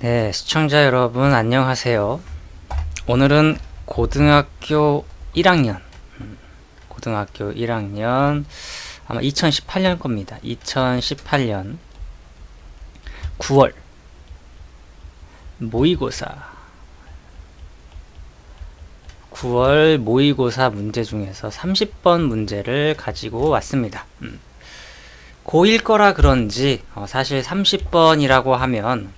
네, 시청자 여러분 안녕하세요. 오늘은 고등학교 1학년 아마 2018년 겁니다. 2018년 9월 모의고사 9월 모의고사 문제 중에서 30번 문제를 가지고 왔습니다. 고1 거라 그런지 사실 30번이라고 하면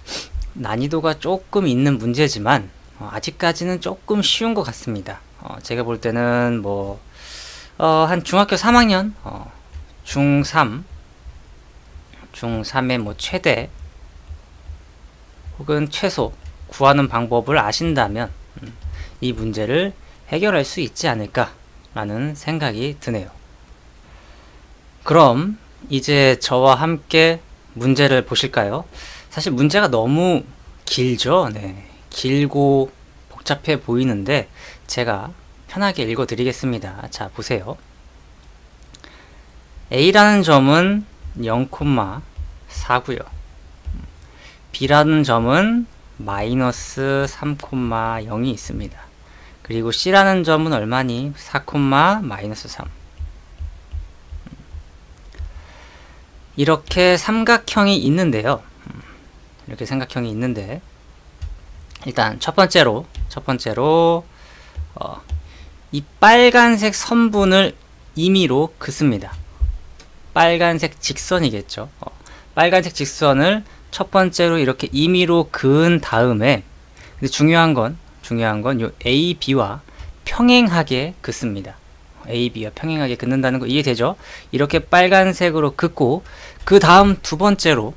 난이도가 조금 있는 문제지만 아직까지는 조금 쉬운 것 같습니다. 제가 볼 때는 한 중학교 3학년 중3의 최대 혹은 최소 구하는 방법을 아신다면 이 문제를 해결할 수 있지 않을까 라는 생각이 드네요. 그럼 이제 저와 함께 문제를 보실까요? 사실 문제가 너무 길죠? 네. 길고 복잡해 보이는데 제가 편하게 읽어 드리겠습니다. 자, 보세요. A라는 점은 0,4고요. B라는 점은 마이너스 3,0이 있습니다. 그리고 C라는 점은 얼마니? 4, 마이너스 3. 이렇게 삼각형이 있는데요. 이렇게 삼각형이 있는데 일단 첫 번째로 이 빨간색 선분을 임의로 긋습니다. 빨간색 직선이겠죠. 빨간색 직선을 첫 번째로 이렇게 임의로 그은 다음에 근데 중요한 건 요 A, B와 평행하게 긋습니다. A, B와 평행하게 긋는다는 거 이해되죠? 이렇게 빨간색으로 긋고 그 다음 두 번째로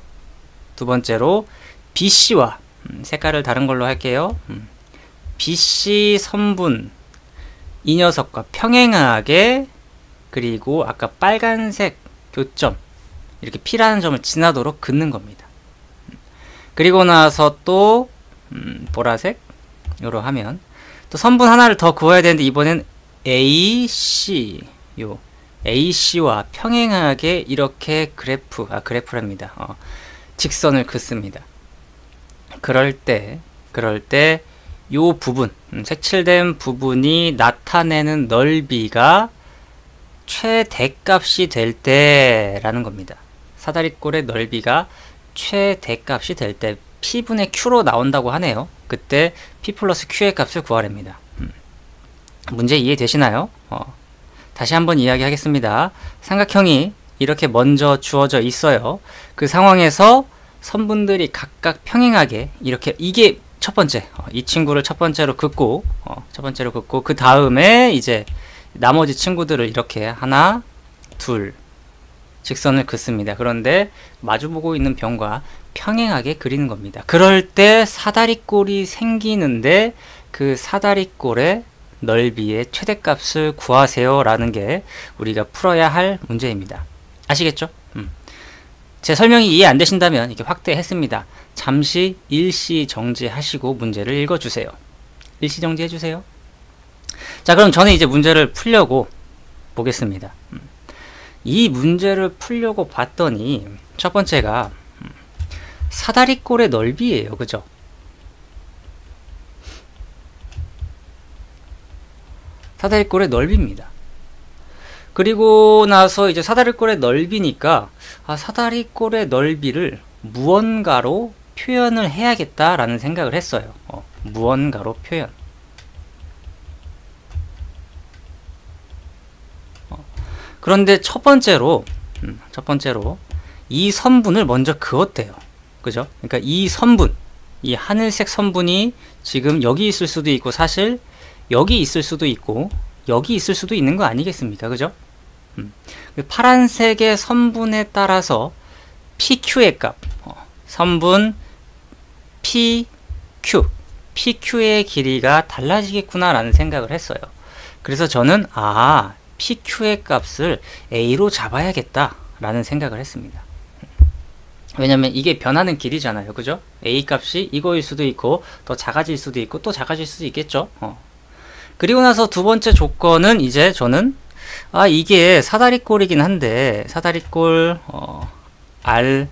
BC와 색깔을 다른 걸로 할게요. BC 선분 이 녀석과 평행하게 그리고 아까 빨간색 교점 이렇게 P라는 점을 지나도록 긋는 겁니다. 그리고 나서 또 보라색으로 하면 또 선분 하나를 더 그어야 되는데 이번엔 AC와 평행하게 이렇게 그래프랍니다. 직선을 긋습니다. 그럴 때 요 부분, 색칠된 부분이 나타내는 넓이가 최대값이 될 때라는 겁니다. 사다리꼴의 넓이가 최대값이 될 때 P분의 Q로 나온다고 하네요. 그때 P 플러스 Q의 값을 구하랍니다. 문제 이해되시나요? 다시 한번 이야기하겠습니다. 삼각형이 이렇게 먼저 주어져 있어요. 그 상황에서 선분들이 각각 평행하게 이렇게 이게 첫 번째 이 친구를 첫 번째로 긋고 그 다음에 이제 나머지 친구들을 이렇게 하나 둘 직선을 긋습니다. 그런데 마주보고 있는 병과 평행하게 그리는 겁니다. 그럴 때 사다리꼴이 생기는데 그 사다리꼴의 넓이의 최대값을 구하세요 라는 게 우리가 풀어야 할 문제입니다. 아시겠죠? 제 설명이 이해 안 되신다면 이렇게 확대했습니다. 잠시 일시 정지하시고 문제를 읽어주세요. 일시 정지해주세요. 자, 그럼 저는 이제 문제를 풀려고 보겠습니다. 이 문제를 풀려고 봤더니 첫 번째가 사다리꼴의 넓이에요. 그죠? 사다리꼴의 넓이입니다. 그리고 나서 이제 사다리꼴의 넓이니까 사다리꼴의 넓이를 무언가로 표현을 해야겠다라는 생각을 했어요. 무언가로 표현. 그런데 첫 번째로 이 선분을 먼저 그었대요. 그죠? 그러니까 이 선분, 이 하늘색 선분이 지금 여기 있을 수도 있고 사실 여기 있을 수도 있고 여기 있을 수도 있는 거 아니겠습니까? 그죠? 파란색의 선분에 따라서 PQ의 값, 선분 PQ의 길이가 달라지겠구나 라는 생각을 했어요. 그래서 저는 PQ의 값을 A로 잡아야겠다 라는 생각을 했습니다. 왜냐면 이게 변하는 길이잖아요. 그죠? A 값이 이거일 수도 있고 더 작아질 수도 있고 또 작아질 수도 있겠죠. 그리고 나서 두 번째 조건은 이제 저는 이게 사다리꼴이긴 한데 사다리꼴 R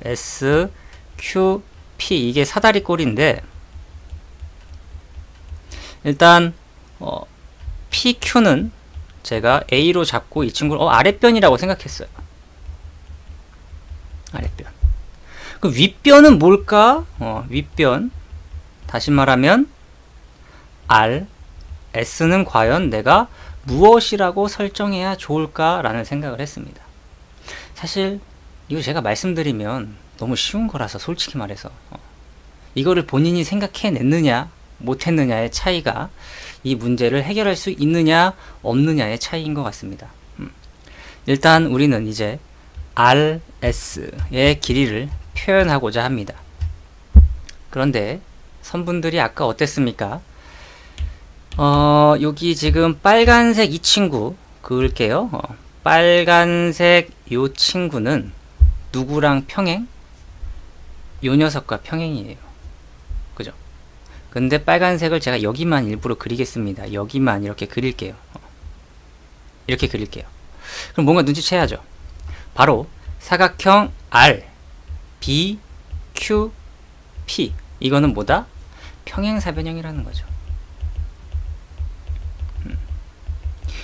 S Q P 이게 사다리꼴인데 일단 PQ는 제가 A로 잡고 이 친구를 아랫변이라고 생각했어요. 아랫변. 그럼 윗변은 뭘까? 윗변. 다시 말하면 R, S는 과연 내가 무엇이라고 설정해야 좋을까? 라는 생각을 했습니다. 사실 이거 제가 말씀드리면 너무 쉬운 거라서 솔직히 말해서 이거를 본인이 생각해냈느냐 못했느냐의 차이가 이 문제를 해결할 수 있느냐 없느냐의 차이인 것 같습니다. 일단 우리는 이제 RS의 길이를 표현하고자 합니다. 그런데 선분들이 아까 어땠습니까? 여기 지금 빨간색 이 친구 그을게요. 빨간색 요 친구는 누구랑 평행? 요 녀석과 평행이에요. 그죠? 근데 빨간색을 제가 여기만 일부러 그리겠습니다. 여기만 이렇게 그릴게요. 이렇게 그릴게요. 그럼 뭔가 눈치채야죠. 바로 사각형 R, B, Q, P 이거는 뭐다? 평행사변형이라는 거죠.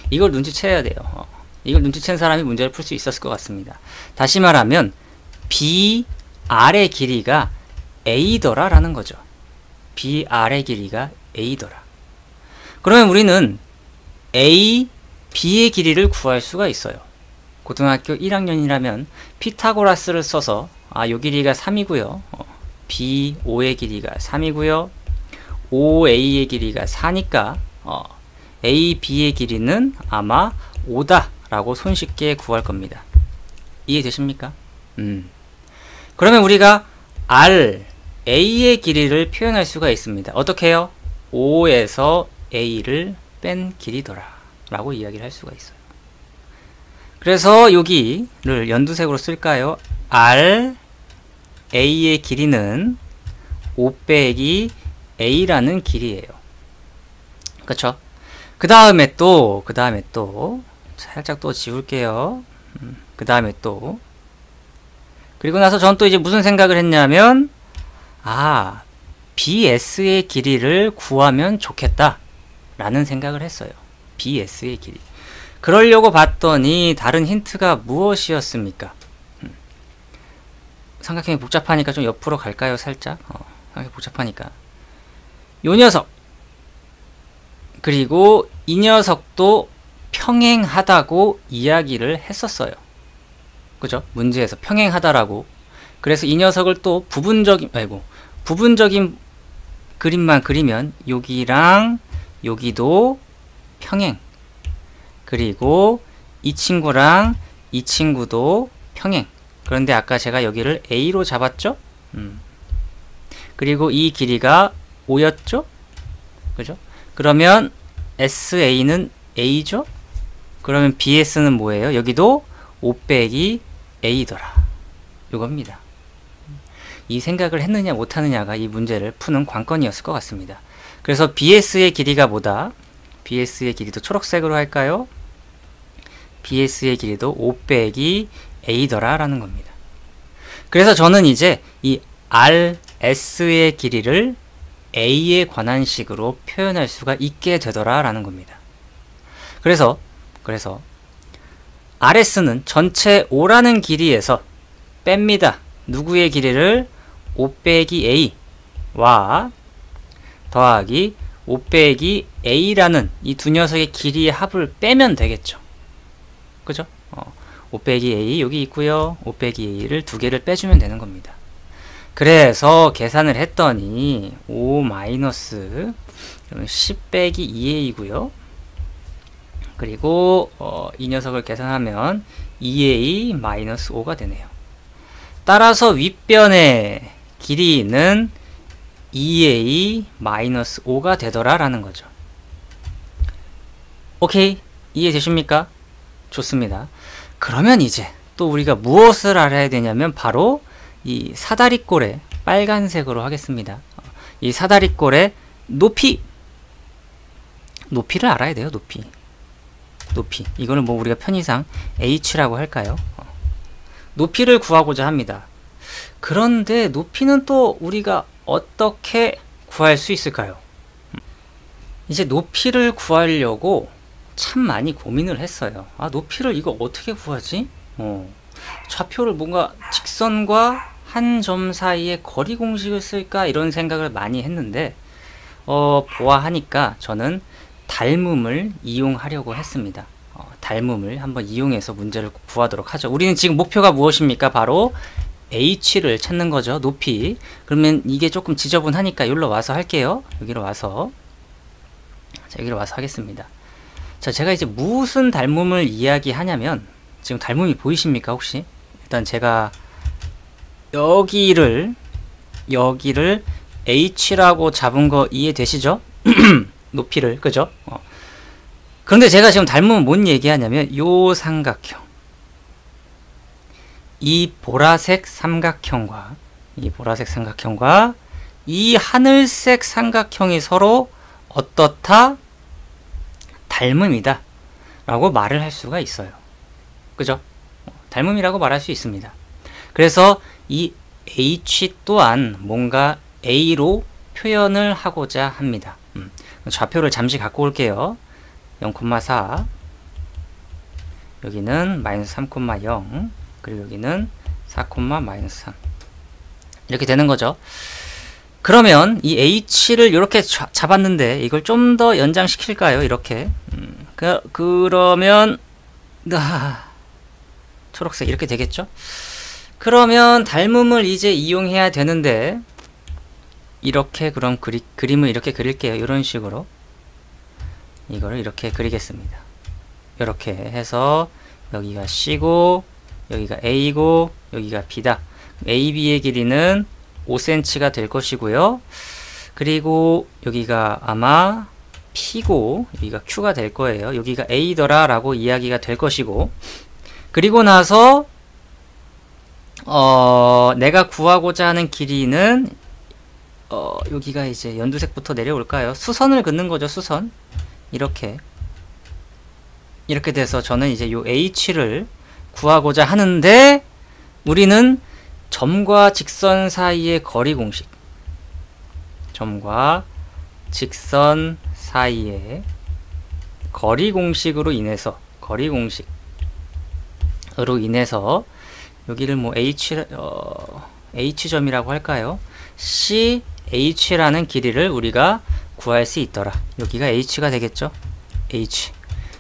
이걸 눈치채야 돼요. 이걸 눈치챈 사람이 문제를 풀 수 있었을 것 같습니다. 다시 말하면 BR의 길이가 A더라 라는 거죠. BR의 길이가 A더라. 그러면 우리는 A, B의 길이를 구할 수가 있어요. 고등학교 1학년이라면 피타고라스를 써서 요 길이가 3이고요. B, O의 길이가 3이고요. OA의 길이가 4니까 A, B의 길이는 아마 5다 라고 손쉽게 구할 겁니다. 이해되십니까? 그러면 우리가 R, A의 길이를 표현할 수가 있습니다. 어떻게 해요? 5에서 A를 뺀 길이더라 라고 이야기를 할 수가 있어요. 그래서 여기를 연두색으로 쓸까요? R, A의 길이는 5 빼기 A라는 길이에요. 그쵸? 그 다음에 또 살짝 또 지울게요. 그 다음에 또 그리고 나서 전 또 이제 무슨 생각을 했냐면 BS의 길이를 구하면 좋겠다 라는 생각을 했어요. BS의 길이. 그러려고 봤더니 다른 힌트가 무엇이었습니까? 삼각형이 복잡하니까 좀 옆으로 갈까요? 살짝 삼각형이 복잡하니까 요 녀석 그리고 이 녀석도 평행하다고 이야기를 했었어요. 그죠? 문제에서 평행하다라고. 그래서 이 녀석을 또 부분적인 그림만 그리면 여기랑 여기도 평행. 그리고 이 친구랑 이 친구도 평행. 그런데 아까 제가 여기를 A로 잡았죠? 그리고 이 길이가 5였죠? 그죠? 그러면 SA는 A죠? 그러면 BS는 뭐예요? 여기도 5 빼기 A더라. 이겁니다. 이 생각을 했느냐 못하느냐가 이 문제를 푸는 관건이었을 것 같습니다. 그래서 BS의 길이가 뭐다? BS의 길이도 초록색으로 할까요? BS의 길이도 5 빼기 A더라 라는 겁니다. 그래서 저는 이제 이 RS의 길이를 A에 관한 식으로 표현할 수가 있게 되더라 라는 겁니다. 그래서 RS는 전체 5라는 길이에서 뺍니다. 누구의 길이를? 5 빼기 A와 더하기 5 빼기 A라는 이 두 녀석의 길이의 합을 빼면 되겠죠. 그죠? 5 빼기 A 여기 있고요. 5 빼기 A를 두 개를 빼주면 되는 겁니다. 그래서 계산을 했더니 5 마이너스 10 빼기 2A이고요. 그리고 이 녀석을 계산하면 2A 마이너스 5가 되네요. 따라서 윗변의 길이는 2A 마이너스 5가 되더라 라는 거죠. 오케이? 이해되십니까? 좋습니다. 그러면 이제 또 우리가 무엇을 알아야 되냐면 바로 이 사다리꼴의 빨간색으로 하겠습니다. 이 사다리꼴의 높이를 알아야 돼요. 높이. 이거는 뭐 우리가 편의상 H라고 할까요? 높이를 구하고자 합니다. 그런데 높이는 또 우리가 어떻게 구할 수 있을까요? 이제 높이를 구하려고 참 많이 고민을 했어요. 아, 높이를 이거 어떻게 구하지? 좌표를 뭔가 직선과 한 점 사이에 거리 공식을 쓸까? 이런 생각을 많이 했는데 보아하니까 저는 닮음을 이용하려고 했습니다. 닮음을 한번 이용해서 문제를 구하도록 하죠. 우리는 지금 목표가 무엇입니까? 바로 h를 찾는 거죠. 높이. 그러면 이게 조금 지저분하니까 여기로 와서 할게요. 여기로 와서. 자, 여기로 와서 하겠습니다. 자, 제가 이제 무슨 닮음을 이야기하냐면, 지금 닮음이 보이십니까, 혹시? 일단 제가 여기를 h라고 잡은 거 이해되시죠? 높이를, 그죠? 그런데 제가 지금 닮음은 뭔 얘기하냐면, 요 삼각형. 이 보라색 삼각형과 이 하늘색 삼각형이 서로 어떻다? 닮음이다 라고 말을 할 수가 있어요. 그죠? 닮음이라고 말할 수 있습니다. 그래서 이 h 또한 뭔가 a로 표현을 하고자 합니다. 좌표를 잠시 갖고 올게요. 0,4 여기는 마이너스 3,0 그리고 여기는 4, -3 이렇게 되는 거죠. 그러면 이 h를 이렇게 잡았는데 이걸 좀 더 연장시킬까요? 이렇게 그러면 초록색 이렇게 되겠죠? 그러면 닮음을 이제 이용해야 되는데 이렇게 그럼 그림을 이렇게 그릴게요. 이런 식으로 이거를 이렇게 그리겠습니다. 이렇게 해서 여기가 C고 여기가 A고 여기가 B다. AB의 길이는 5cm가 될 것이고요. 그리고 여기가 아마 P고 여기가 Q가 될 거예요. 여기가 A더라 라고 이야기가 될 것이고, 그리고 나서 내가 구하고자 하는 길이는 여기가 이제 연두색부터 내려올까요? 수선을 긋는 거죠. 수선. 이렇게 돼서 저는 이제 요 H를 구하고자 하는데, 우리는 점과 직선 사이의 거리 공식, 점과 직선 사이의 거리 공식으로 인해서 여기를 뭐 H점이라고 할까요? CH라는 길이를 우리가 구할 수 있더라. 여기가 H가 되겠죠?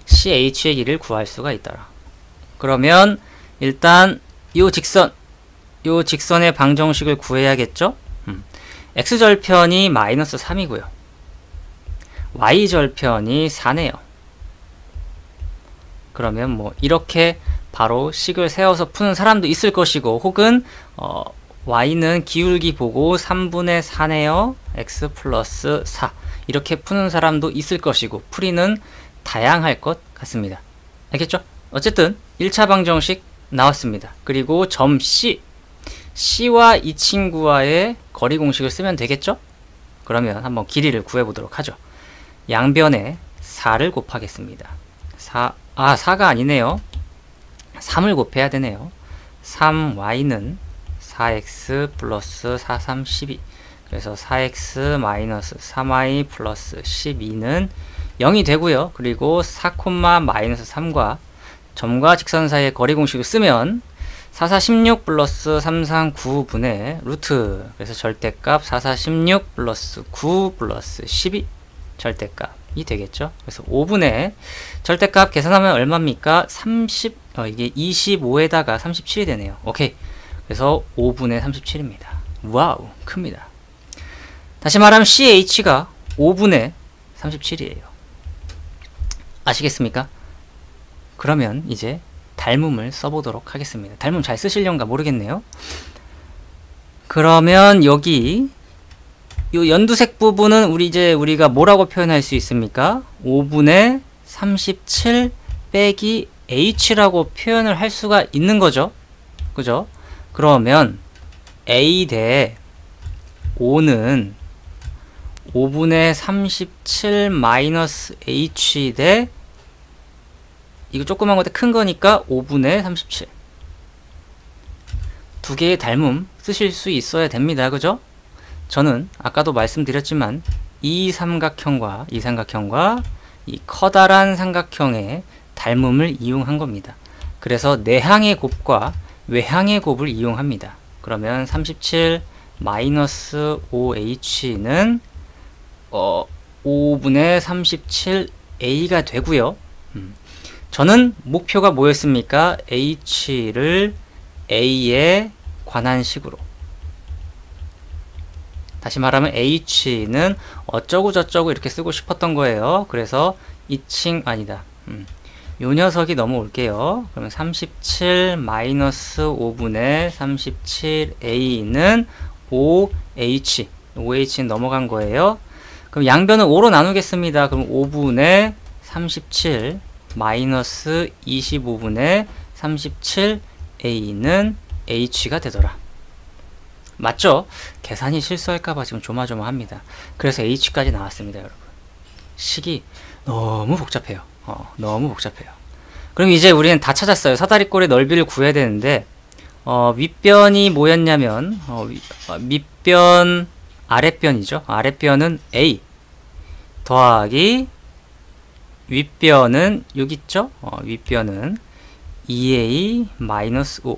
CH의 길이를 구할 수가 있더라. 그러면 일단 요 직선의 방정식을 구해야겠죠? x절편이 마이너스 3이고요. y절편이 4네요. 그러면 뭐 이렇게 바로 식을 세워서 푸는 사람도 있을 것이고, 혹은 y는 기울기 보고 3분의 4네요. x 플러스 4 이렇게 푸는 사람도 있을 것이고, 풀이는 다양할 것 같습니다. 알겠죠? 어쨌든 1차 방정식 나왔습니다. 그리고 점 C와 이 친구와의 거리 공식을 쓰면 되겠죠? 그러면 한번 길이를 구해보도록 하죠. 양변에 4를 곱하겠습니다. 4가 아니네요. 3을 곱해야 되네요. 3y는 4x 플러스 4, 3, 12. 그래서 4x 마이너스 3y 플러스 12는 0이 되고요. 그리고 4, 마이너스 3과 점과 직선 사이의 거리 공식을 쓰면 4, 4, 16 플러스 3, 3, 9분의 루트. 그래서 절대값 4, 4, 16 플러스 9 플러스 12 절대값이 되겠죠. 그래서 5분의 절대값 계산하면 얼마입니까? 이게 25에다가 37이 되네요. 오케이. 그래서 5분의 37입니다. 와우, 큽니다. 다시 말하면 CH가 5분의 37이에요. 아시겠습니까? 그러면 이제 닮음을 써보도록 하겠습니다. 닮음 잘 쓰시려는가 모르겠네요. 그러면 여기 요 연두색 부분은 우리가 뭐라고 표현할 수 있습니까? 5분의 37 빼기 h라고 표현을 할 수가 있는 거죠. 그죠? 그러면 a 대 5는 5분의 37 마이너스 h 대, 이거 조그만 건데 큰 거니까 5분의 37. 두 개의 닮음 쓰실 수 있어야 됩니다. 그죠? 저는 아까도 말씀드렸지만 이 삼각형과 이 커다란 삼각형의 닮음을 이용한 겁니다. 그래서 내항의 곱과 외항의 곱을 이용합니다. 그러면 37 마이너스 5h는 5분의 37a가 되고요. 저는 목표가 뭐였습니까? h를 a에 관한 식으로, 다시 말하면 h는 어쩌고 저쩌고 이렇게 쓰고 싶었던 거예요. 그래서 요 녀석이 넘어올게요. 그러면 37 마이너스 5분의 37a는 5h는 넘어간 거예요. 그럼 양변은 5로 나누겠습니다. 그럼 5분의 37 마이너스 25분의 37a는 h가 되더라. 맞죠? 계산이 실수할까봐 지금 조마조마합니다. 그래서 h까지 나왔습니다, 여러분. 식이 너무 복잡해요. 너무 복잡해요. 그럼 이제 우리는 다 찾았어요. 사다리꼴의 넓이를 구해야 되는데 윗변이 뭐였냐면 밑변 아랫변이죠. 아랫변은 a 더하기 윗변은 여기 있죠. 윗변은 2a 마이너스 5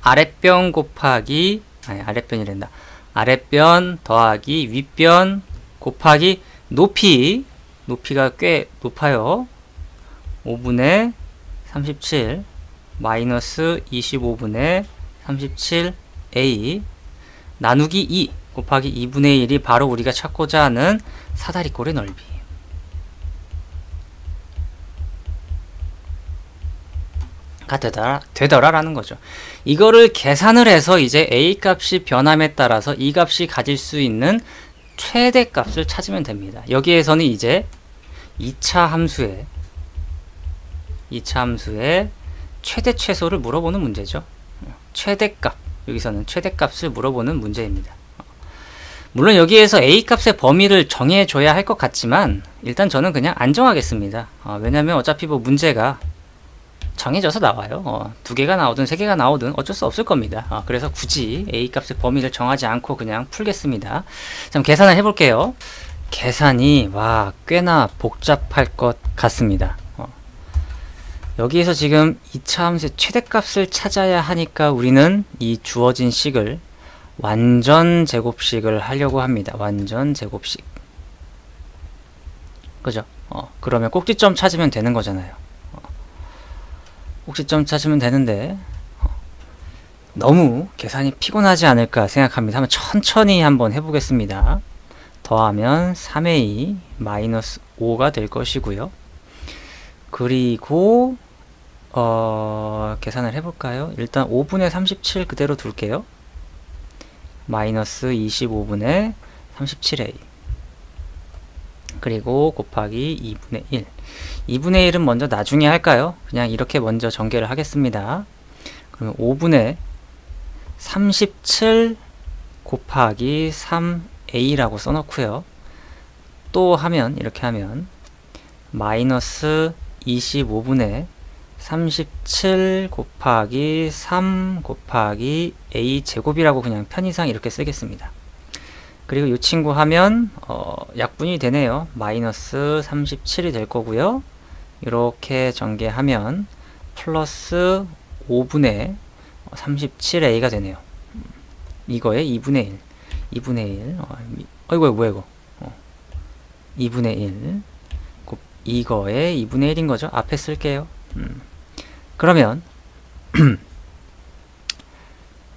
아랫변 곱하기 아랫변이란다. 아랫변 더하기 윗변 곱하기 높이가 꽤 높아요. 5분의 37 마이너스 25분의 37a 나누기 2 곱하기 2분의 1이 바로 우리가 찾고자 하는 사다리꼴의 넓이. 가 되더라라는 거죠. 이거를 계산을 해서 이제 a 값이 변함에 따라서 이 값이 가질 수 있는 최대 값을 찾으면 됩니다. 여기에서는 이제 2차 함수의 최대 최소를 물어보는 문제죠. 최대값, 여기서는 최대값을 물어보는 문제입니다. 물론 여기에서 a 값의 범위를 정해줘야 할 것 같지만 일단 저는 그냥 안 정하겠습니다. 왜냐면 어차피 뭐 문제가 정해져서 나와요. 2개가 나오든 3개가 나오든 어쩔 수 없을 겁니다. 그래서 굳이 a 값의 범위를 정하지 않고 그냥 풀겠습니다. 자, 계산을 해볼게요. 계산이 꽤나 복잡할 것 같습니다. 여기에서 지금 2차 함수의 최대값을 찾아야 하니까 우리는 이 주어진 식을 완전 제곱식을 하려고 합니다. 완전 제곱식. 그죠? 그러면 꼭지점 찾으면 되는 거잖아요. 꼭지점 찾으면 되는데 너무 계산이 피곤하지 않을까 생각합니다. 한번 천천히 한번 해보겠습니다. 더하면 3a 마이너스 5가 될 것이고요. 그리고 계산을 해볼까요? 일단 5분의 37 그대로 둘게요. 마이너스 25분의 37a 그리고 곱하기 2분의 1 2분의 1은 먼저 나중에 할까요? 그냥 이렇게 먼저 전개를 하겠습니다. 그러면 5분의 37 곱하기 3a라고 써놓고요. 또 하면 이렇게 하면 마이너스 25분의 37 곱하기 3 곱하기 a 제곱이라고 그냥 편의상 이렇게 쓰겠습니다. 그리고 이 친구 하면 약분이 되네요. 마이너스 37이 될 거고요. 이렇게 전개하면 플러스 5분의 37a가 되네요. 이거에 2분의 1 2분의 1 어이구 뭐야 이거 2분의 1 이거에 2분의 1인 거죠. 앞에 쓸게요. 그러면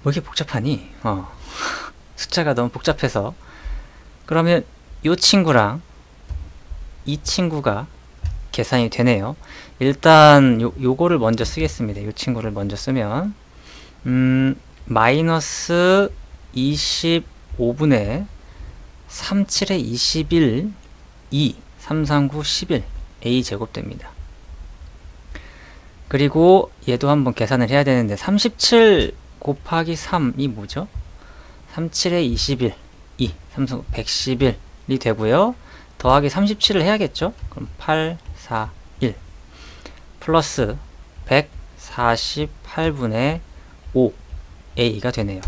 뭐 이렇게 복잡하니? 숫자가 너무 복잡해서. 그러면 이 친구랑 이 친구가 계산이 되네요. 일단 요거를 먼저 쓰겠습니다. 이 친구를 먼저 쓰면 마이너스 25분의 37에 21 2 3, 3, 9, 11 a 제곱 됩니다. 그리고 얘도 한번 계산을 해야 되는데 37 곱하기 3이 뭐죠? 37에 21 2 3, 3, 111이 되고요. 더하기 37을 해야겠죠? 그럼 8, 4, 1 플러스 148분의 5 a가 되네요.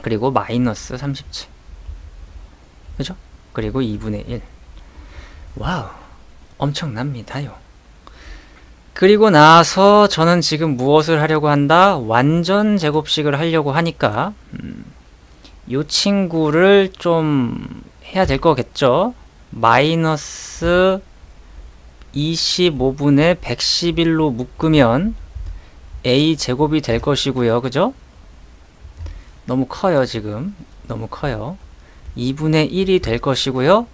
그리고 마이너스 37. 그죠? 그리고 2분의 1. 와우, 엄청납니다요. 그리고 나서 저는 지금 무엇을 하려고 한다? 완전 제곱식을 하려고 하니까 이 친구를 좀 해야 될 거겠죠? 마이너스 25분의 111로 묶으면 a 제곱이 될 것이고요. 그죠? 너무 커요, 지금. 너무 커요. 2분의 1이 될 것이고요.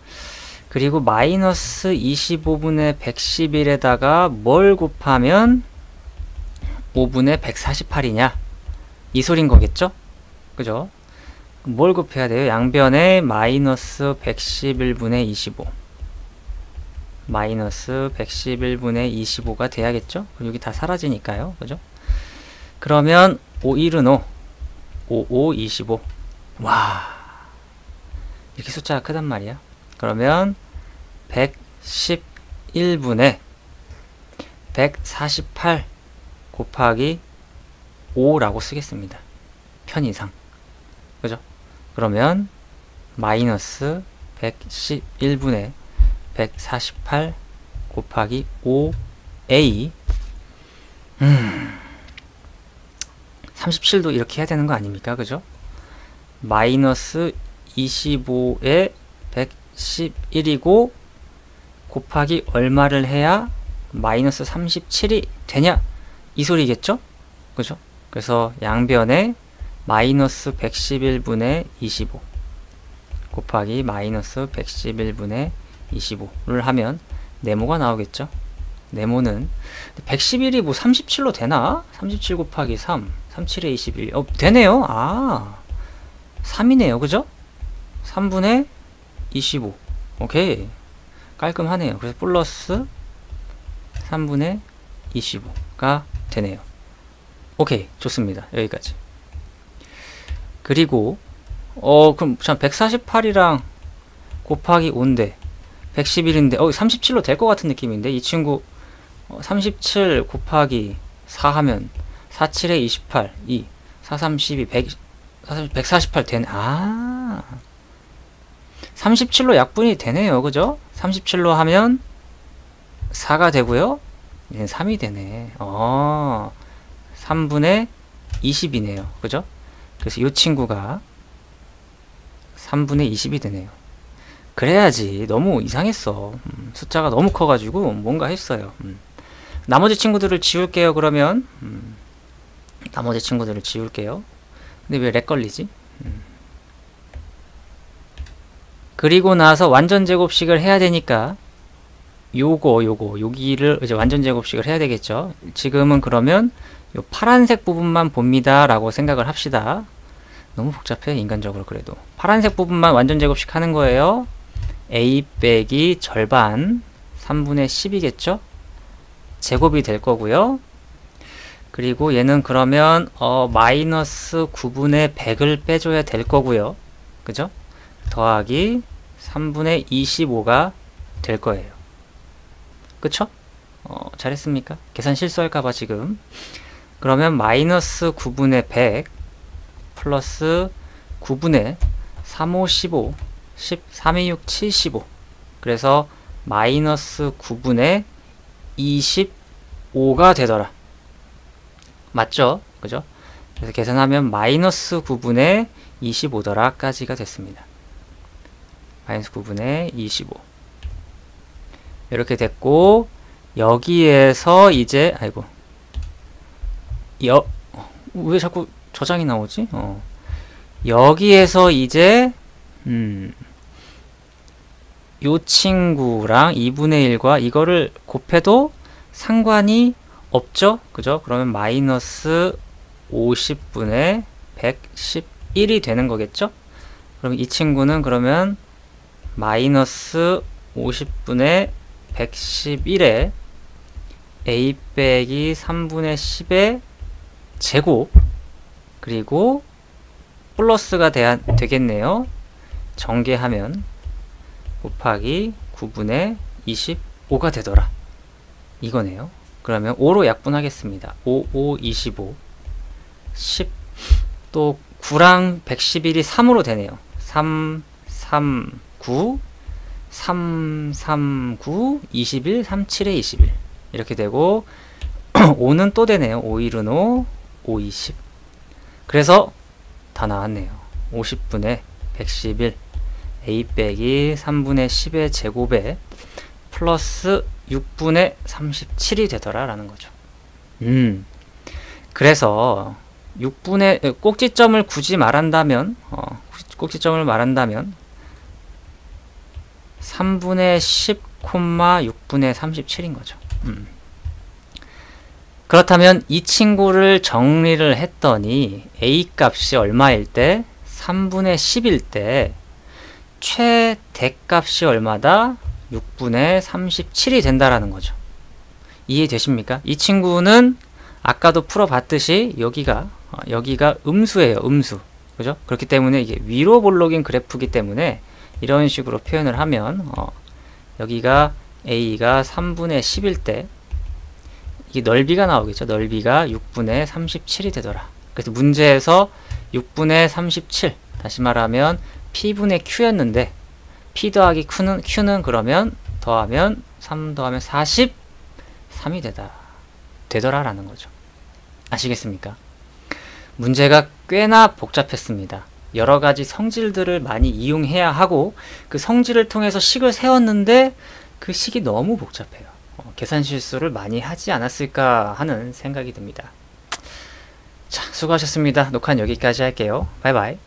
그리고 마이너스 25분의 111에다가 뭘 곱하면 5분의 148이냐? 이 소린 거겠죠? 그죠? 뭘 곱해야 돼요? 양변에 마이너스 111분의 25. 마이너스 111분의 25가 돼야겠죠? 여기 다 사라지니까요. 그죠? 그러면 5, 1은 5. 5, 5, 25. 와. 이렇게 숫자가 크단 말이야. 그러면 111분의 148 곱하기 5라고 쓰겠습니다. 편의상. 그죠? 그러면 마이너스 111분의 148 곱하기 5a 37도 이렇게 해야 되는 거 아닙니까? 그죠? 마이너스 25에 111이고 곱하기 얼마를 해야 마이너스 37이 되냐? 이 소리겠죠? 그죠? 그래서 양변에 마이너스 111분의 25 곱하기 마이너스 111분의 25를 하면 네모가 나오겠죠? 네모는 111이 뭐 37로 되나? 37 곱하기 3 37에 21 되네요. 아 3이네요. 그죠? 3분의 25 오케이 깔끔하네요. 그래서 플러스 3분의 25가 되네요. 오케이 좋습니다. 여기까지. 그리고 그럼 참 148이랑 곱하기 5인데 111인데 37로 될 것 같은 느낌인데 이 친구 37 곱하기 4 하면 47에 28 2 4 32 148 되네. 37로 약분이 되네요. 그죠? 37로 하면 4가 되고요. 얘는 3이 되네. 3분의 20이네요. 그죠? 그래서 이 친구가 3분의 20이 되네요. 그래야지. 너무 이상했어. 숫자가 너무 커가지고 뭔가 했어요. 나머지 친구들을 지울게요. 그러면 나머지 친구들을 지울게요. 근데 왜 렉 걸리지? 그리고 나서 완전 제곱식을 해야 되니까 여기를 이제 완전 제곱식을 해야 되겠죠. 지금은 그러면 요 파란색 부분만 봅니다 라고 생각을 합시다. 너무 복잡해 인간적으로. 그래도 파란색 부분만 완전 제곱식 하는 거예요. a 빼기 절반 3분의 10이겠죠. 제곱이 될 거고요. 그리고 얘는 그러면 마이너스 9분의 100을 빼줘야 될 거고요. 그죠? 더하기 3분의 25가 될 거예요. 그쵸? 잘했습니까? 계산 실수할까봐 지금. 그러면 마이너스 9분의 100 플러스 9분의 3, 5, 15 10, 3, 2, 6, 75 그래서 마이너스 9분의 25가 되더라. 맞죠? 그죠? 그래서 계산하면 마이너스 9분의 25더라 까지가 됐습니다. 마이너스 9분의 25 이렇게 됐고 여기에서 이제 왜 자꾸 저장이 나오지? 여기에서 이제 요 친구랑 2분의 1과 이거를 곱해도 상관이 없죠? 그죠? 그러면 마이너스 50분의 111이 되는 거겠죠? 그럼 이 친구는 그러면 마이너스 50분의 111에 a 빼기 3분의 10의 제곱 그리고 플러스가 되겠네요. 전개하면 곱하기 9분의 25가 되더라. 이거네요. 그러면 5로 약분하겠습니다. 5, 5, 25 10 또 9랑 111이 3으로 되네요. 3, 3, 9, 3, 3, 9, 21, 37에 21 이렇게 되고 5는 또 되네요. 5, 1은 5, 5, 20 그래서 다 나왔네요. 50분의 111 a 빼기 3분의 10의 제곱에 플러스 6분의 37이 되더라 라는 거죠. 그래서 6분의 꼭지점을 굳이 말한다면 꼭지점을 말한다면 3분의 10, 6분의 37인 거죠. 그렇다면 이 친구를 정리를 했더니 a 값이 얼마일 때 3분의 10일 때 최대값이 얼마다 6분의 37이 된다라는 거죠. 이해되십니까? 이 친구는 아까도 풀어봤듯이 여기가 음수예요. 음수. 그죠? 그렇기 때문에 이게 위로 볼록인 그래프이기 때문에 이런 식으로 표현을 하면 여기가 a가 3분의 10일 때 이게 넓이가 나오겠죠. 넓이가 6분의 37이 되더라. 그래서 문제에서 6분의 37 다시 말하면 p분의 q였는데 p 더하기 q는 그러면 더하면 3 더하면 43이 되더라 라는 거죠. 아시겠습니까? 문제가 꽤나 복잡했습니다. 여러가지 성질들을 많이 이용해야 하고 그 성질을 통해서 식을 세웠는데 그 식이 너무 복잡해요. 계산 실수를 많이 하지 않았을까 하는 생각이 듭니다. 자, 수고하셨습니다. 녹화는 여기까지 할게요. 바이바이.